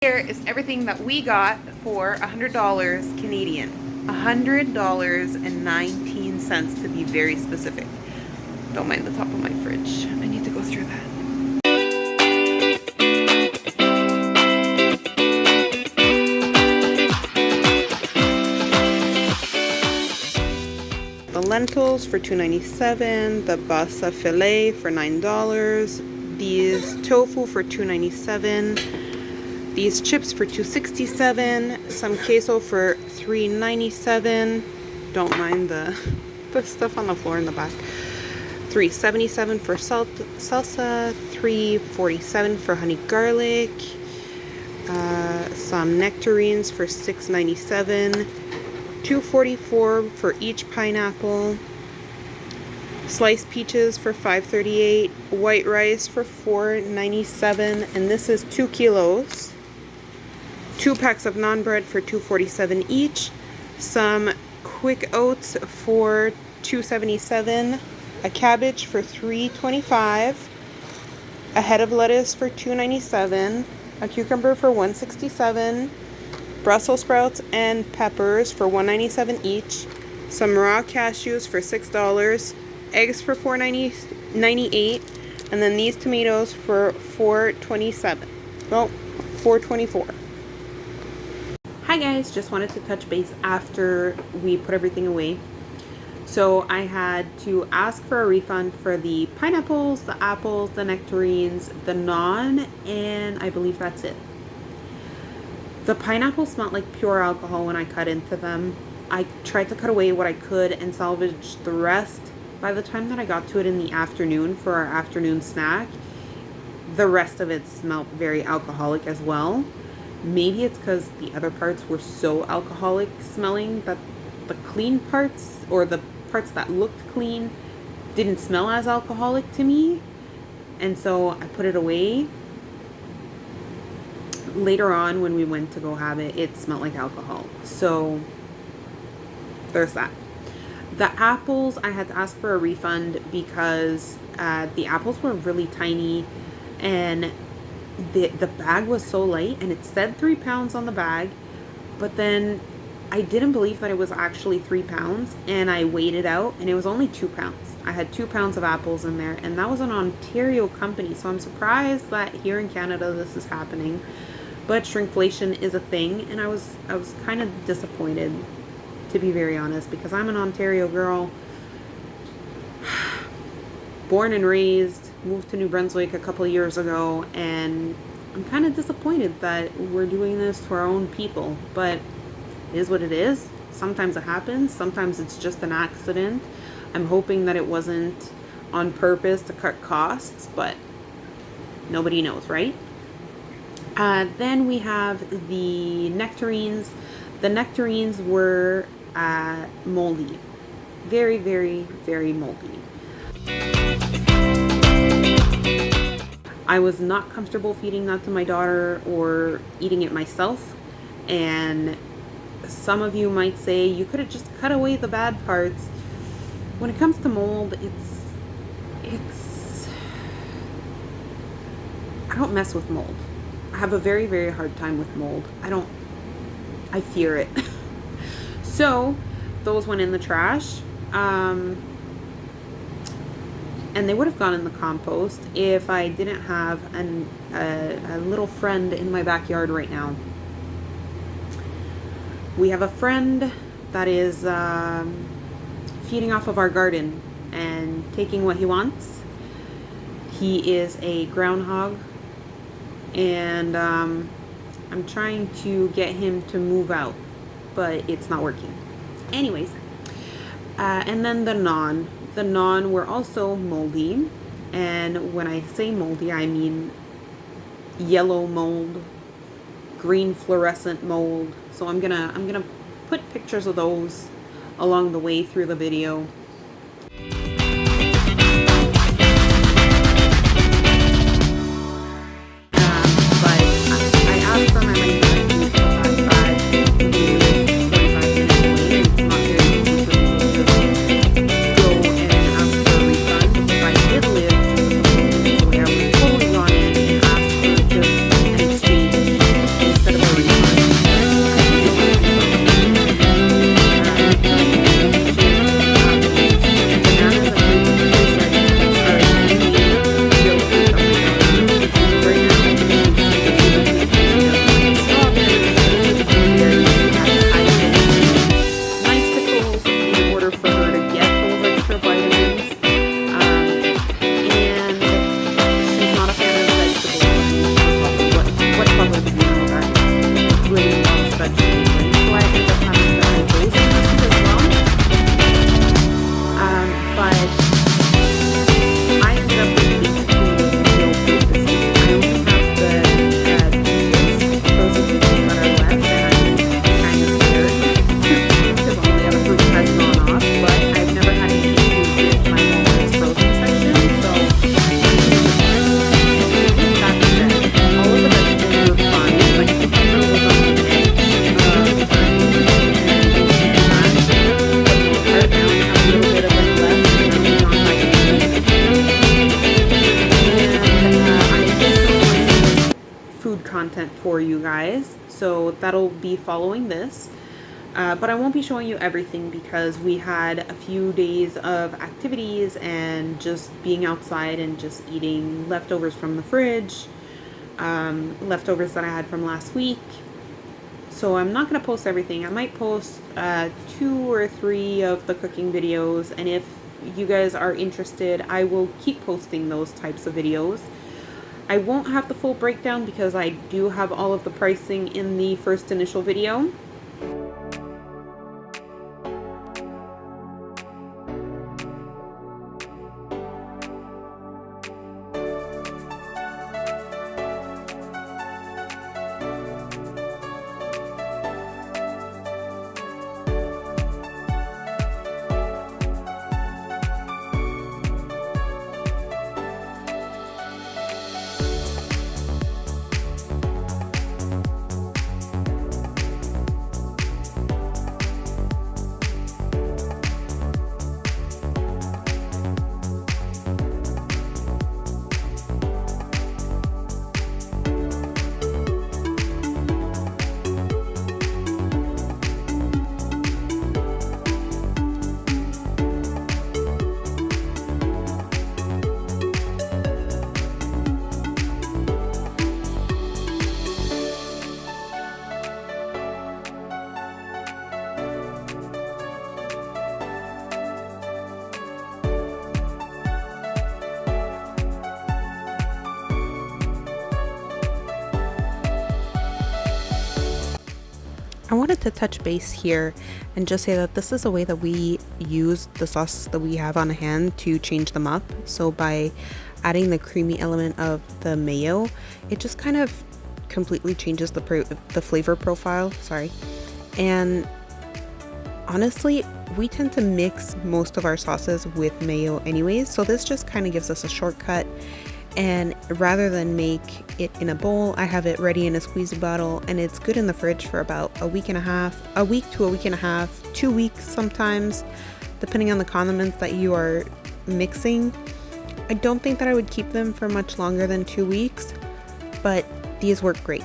Here is everything that we got for $100 Canadian. $100.19 to be very specific. Don't mind the top of my fridge. I need to go through that. The lentils for $2.97, the basa filet for $9, these tofu for $2.97, these chips for $2.67, some queso for $3.97. Don't mind the stuff on the floor in the back. $3.77 for salsa, $3.47 for honey garlic, some nectarines for $6.97. $2.44 for each pineapple, sliced peaches for $5.38, white rice for $4.97, and this is 2 kilos. 2 packs of naan bread for $2.47 each, some quick oats for $2.77, a cabbage for $3.25, a head of lettuce for $2.97, a cucumber for $1.67, Brussels sprouts and peppers for $1.97 each, some raw cashews for $6, eggs for $4.98, and then these tomatoes for $4.27. Well, $4.24. Hi guys, just wanted to touch base after we put everything away. So I had to ask for a refund for the pineapples, the apples, the nectarines, the naan, and I believe that's it. The pineapple smelled like pure alcohol when I cut into them. I tried to cut away what I could and salvage the rest. By the time that I got to it in the afternoon for our afternoon snack, the rest of it smelled very alcoholic as well. Maybe it's because the other parts were so alcoholic smelling that the clean parts, or the parts that looked clean, didn't smell as alcoholic to me. And so I put it away. Later on, when we went to go have it, it smelled like alcohol. So there's that. The apples, I had to ask for a refund because the apples were really tiny, and the bag was so light, and it said 3 pounds on the bag, but then I didn't believe that it was actually 3 pounds, and I weighed it out, and it was only 2 pounds. I had 2 pounds of apples in there, and that was an Ontario company, so I'm surprised that here in Canada this is happening. But shrinkflation is a thing, and I was kind of disappointed, to be very honest, because I'm an Ontario girl, born and raised, moved to New Brunswick a couple of years ago, and I'm kind of disappointed that we're doing this to our own people. But it is what it is. Sometimes it happens. Sometimes it's just an accident. I'm hoping that it wasn't on purpose to cut costs, but nobody knows, right? Then we have the nectarines. The nectarines were moldy. Very, very, very moldy. I was not comfortable feeding that to my daughter or eating it myself. And some of you might say you could have just cut away the bad parts. When it comes to mold, it's I don't mess with mold. I have a very, very hard time with mold. I fear it. So those went in the trash. And they would have gone in the compost if I didn't have a little friend in my backyard right now. We have a friend that is feeding off of our garden and taking what he wants. He is a groundhog, and I'm trying to get him to move out, but it's not working. Anyways, and then the naan. The naan were also moldy, and when I say moldy, I mean yellow mold, green fluorescent mold. So I'm gonna put pictures of those along the way through the video. for you guys. So that'll be following this. But I won't be showing you everything because we had a few days of activities and just being outside and just eating leftovers from the fridge, leftovers that I had from last week. So I'm not going to post everything. I might post 2 or 3 of the cooking videos, and if you guys are interested, I will keep posting those types of videos. I won't have the full breakdown because I do have all of the pricing in the first initial video. I wanted to touch base here and just say that this is a way that we use the sauces that we have on hand to change them up. So by adding the creamy element of the mayo, it just kind of completely changes the flavor profile. Sorry. And honestly, we tend to mix most of our sauces with mayo anyways, so this just kind of gives us a shortcut. And rather than make it in a bowl, I have it ready in a squeezy bottle, and it's good in the fridge for about a week to a week and a half, 2 weeks sometimes, depending on the condiments that you are mixing. I don't think that I would keep them for much longer than 2 weeks, but these work great.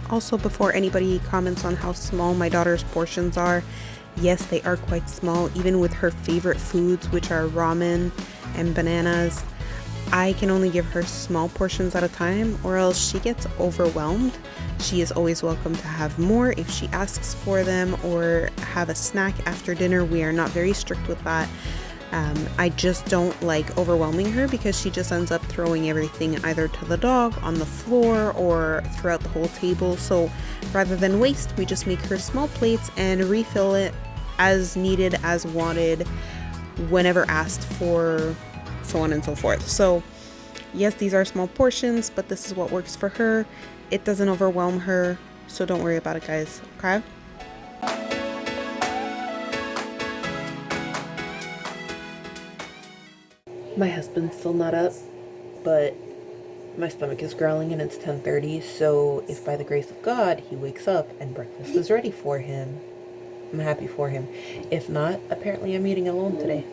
Also, before anybody comments on how small my daughter's portions are, yes, they are quite small, even with her favorite foods, which are ramen and bananas. I can only give her small portions at a time, or else she gets overwhelmed. She is always welcome to have more if she asks for them, or have a snack after dinner. We are not very strict with that. I just don't like overwhelming her because she just ends up throwing everything either to the dog, on the floor, or throughout the whole table. So rather than waste, we just make her small plates and refill it as needed, as wanted, whenever asked for, so on and so forth. So yes, these are small portions, but this is what works for her. It doesn't overwhelm her, so don't worry about it, guys, okay? My husband's still not up, but my stomach is growling and it's 10:30, so if by the grace of God he wakes up and breakfast is ready for him, I'm happy for him. If not, apparently I'm eating alone today.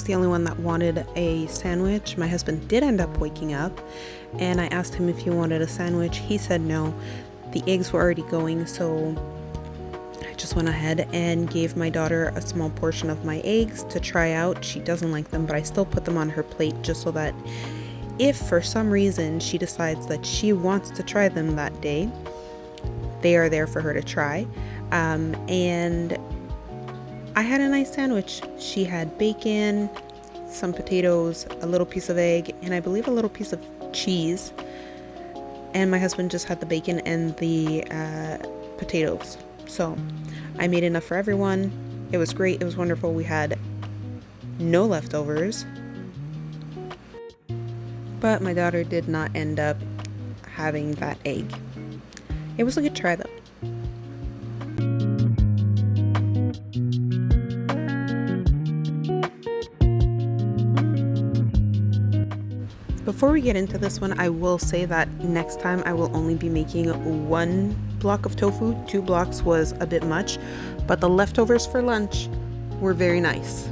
was the only one that wanted a sandwich. My husband did end up waking up, and I asked him if he wanted a sandwich. He said no. The eggs were already going, so I just went ahead and gave my daughter a small portion of my eggs to try out. She doesn't like them, but I still put them on her plate just so that if for some reason she decides that she wants to try them that day, they are there for her to try. And I had a nice sandwich. She had bacon, some potatoes, a little piece of egg, and I believe a little piece of cheese. And my husband just had the bacon and the potatoes. So I made enough for everyone. It was great. It was wonderful. We had no leftovers. But my daughter did not end up having that egg. It was a good try though. Before we get into this one, I will say that next time I will only be making 1 block of tofu. 2 blocks was a bit much, but the leftovers for lunch were very nice.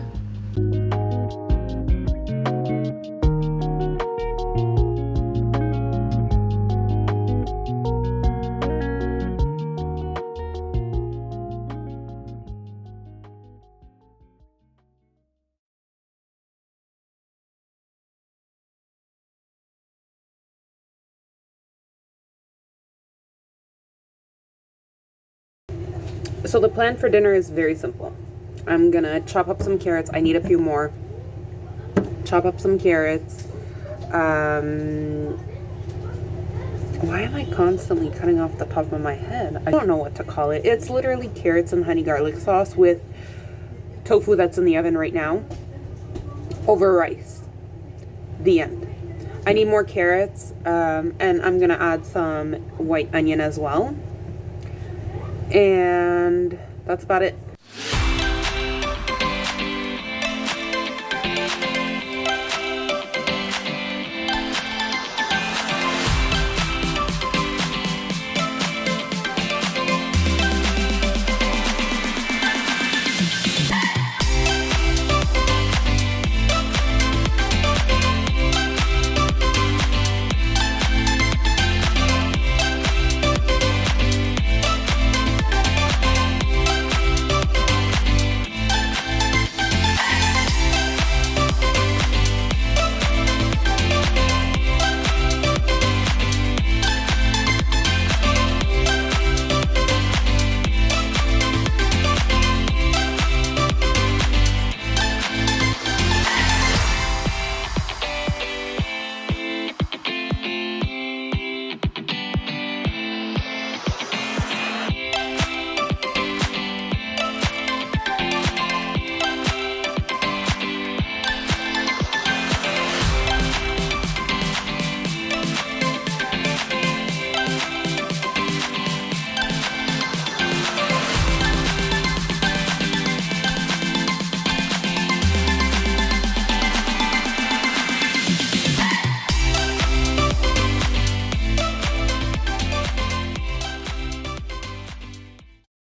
So the plan for dinner is very simple. I'm gonna chop up some carrots. I need a few more. Chop up some carrots. Why am I constantly cutting off the top of my head? I don't know what to call it. It's literally carrots and honey garlic sauce with tofu that's in the oven right now over rice. The end. I need more carrots, and I'm gonna add some white onion as well. And that's about it.